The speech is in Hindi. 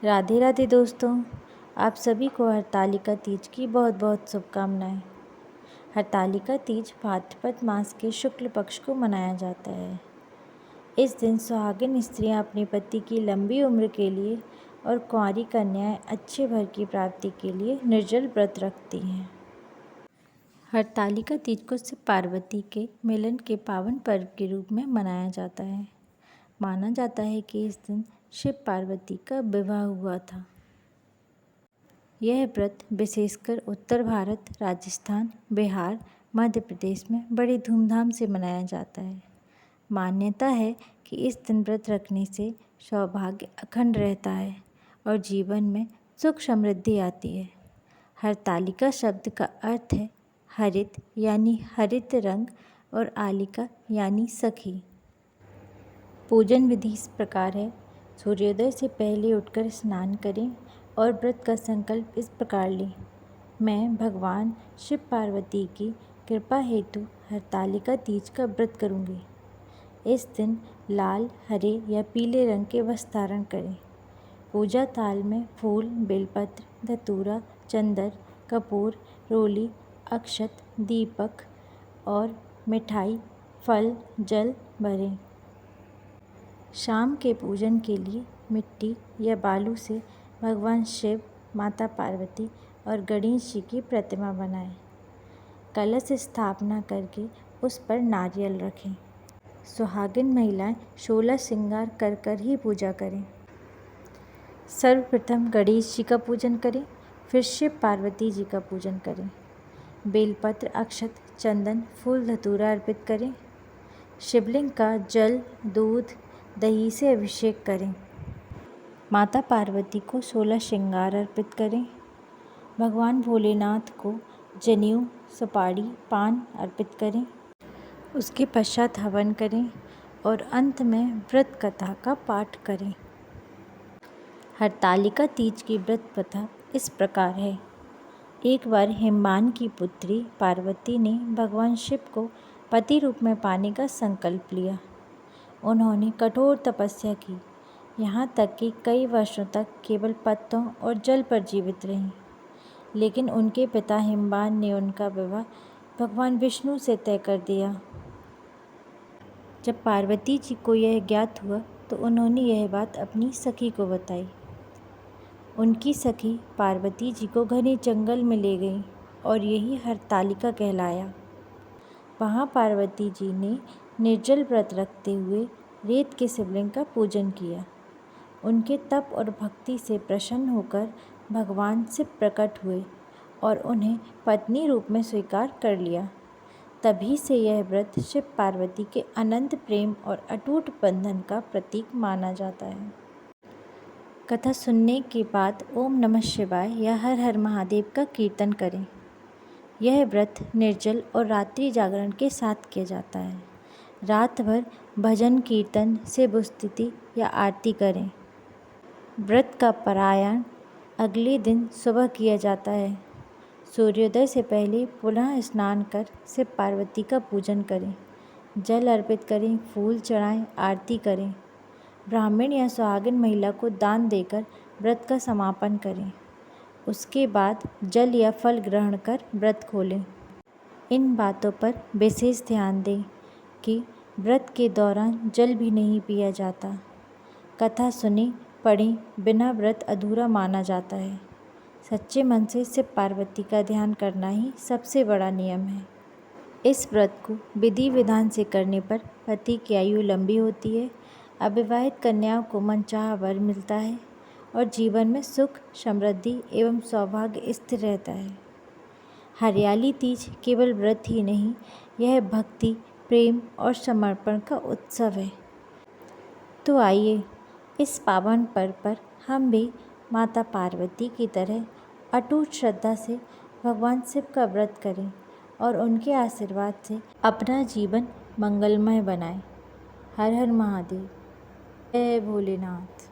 राधे राधे दोस्तों, आप सभी को हरतालिका तीज की बहुत बहुत शुभकामनाएं। हरतालिका तीज भाद्रपद मास के शुक्ल पक्ष को मनाया जाता है। इस दिन सुहागिन स्त्रियां अपने पति की लंबी उम्र के लिए और कुंवारी कन्याएं अच्छे भर की प्राप्ति के लिए निर्जल व्रत रखती हैं। हरतालिका तीज को शिव पार्वती के मिलन के पावन पर्व के रूप में मनाया जाता है। माना जाता है कि इस दिन शिव पार्वती का विवाह हुआ था। यह व्रत विशेषकर उत्तर भारत, राजस्थान, बिहार, मध्य प्रदेश में बड़ी धूमधाम से मनाया जाता है। मान्यता है कि इस दिन व्रत रखने से सौभाग्य अखंड रहता है और जीवन में सुख समृद्धि आती है। हरतालिका शब्द का अर्थ है हरित यानी हरित रंग और आलिका यानी सखी। पूजन विधि इस प्रकार है। सूर्योदय से पहले उठकर स्नान करें और व्रत का संकल्प इस प्रकार लें। मैं भगवान शिव पार्वती की कृपा हेतु हरतालिका तीज का व्रत करूँगी। इस दिन लाल, हरे या पीले रंग के वस्त्र धारण करें। पूजा थाल में फूल, बेलपत्र, धतूरा, चंदन, कपूर, रोली, अक्षत, दीपक और मिठाई, फल, जल भरें। शाम के पूजन के लिए मिट्टी या बालू से भगवान शिव, माता पार्वती और गणेश जी की प्रतिमा बनाएं। कलश स्थापना करके उस पर नारियल रखें। सुहागिन महिलाएं 16 श्रृंगार कर ही पूजा करें। सर्वप्रथम गणेश जी का पूजन करें, फिर शिव पार्वती जी का पूजन करें। बेलपत्र, अक्षत, चंदन, फूल, धतूरा अर्पित करें। शिवलिंग का जल, दूध, दही से अभिषेक करें। माता पार्वती को 16 श्रृंगार अर्पित करें। भगवान भोलेनाथ को जनेऊ, सुपारी, पान अर्पित करें। उसके पश्चात हवन करें और अंत में व्रत कथा का पाठ करें। हरतालिका तीज की व्रत कथा इस प्रकार है। एक बार हिमवान की पुत्री पार्वती ने भगवान शिव को पति रूप में पाने का संकल्प लिया। उन्होंने कठोर तपस्या की, यहाँ तक कि कई वर्षों तक केवल पत्तों और जल पर जीवित रहीं। लेकिन उनके पिता हिमवान ने उनका विवाह भगवान विष्णु से तय कर दिया। जब पार्वती जी को यह ज्ञात हुआ तो उन्होंने यह बात अपनी सखी को बताई। उनकी सखी पार्वती जी को घने जंगल में ले गई और यही हरतालिका कहलाया। वहाँ पार्वती जी ने निर्जल व्रत रखते हुए रेत के शिवलिंग का पूजन किया। उनके तप और भक्ति से प्रसन्न होकर भगवान शिव प्रकट हुए और उन्हें पत्नी रूप में स्वीकार कर लिया। तभी से यह व्रत शिव पार्वती के अनंत प्रेम और अटूट बंधन का प्रतीक माना जाता है। कथा सुनने के बाद ओम नमः शिवाय या हर हर महादेव का कीर्तन करें। यह व्रत निर्जल और रात्रि जागरण के साथ किया जाता है। रात भर भजन, कीर्तन, शिव स्तुति या आरती करें। व्रत का पारायण अगले दिन सुबह किया जाता है। सूर्योदय से पहले पुनः स्नान कर शिव पार्वती का पूजन करें। जल अर्पित करें, फूल चढ़ाएं, आरती करें। ब्राह्मण या सुहागिन महिला को दान देकर व्रत का समापन करें। उसके बाद जल या फल ग्रहण कर व्रत खोलें। इन बातों पर विशेष ध्यान दें कि व्रत के दौरान जल भी नहीं पिया जाता। कथा सुने पढ़ें बिना व्रत अधूरा माना जाता है। सच्चे मन से शिव पार्वती का ध्यान करना ही सबसे बड़ा नियम है। इस व्रत को विधि विधान से करने पर पति की आयु लंबी होती है, अविवाहित कन्याओं को मनचाहा वर मिलता है और जीवन में सुख, समृद्धि एवं सौभाग्य स्थिर रहता है। हरियाली तीज केवल व्रत ही नहीं, यह भक्ति, प्रेम और समर्पण का उत्सव है। तो आइए इस पावन पर्व पर हम भी माता पार्वती की तरह अटूट श्रद्धा से भगवान शिव का व्रत करें और उनके आशीर्वाद से अपना जीवन मंगलमय बनाएं। हर हर महादेव, जय भोलेनाथ।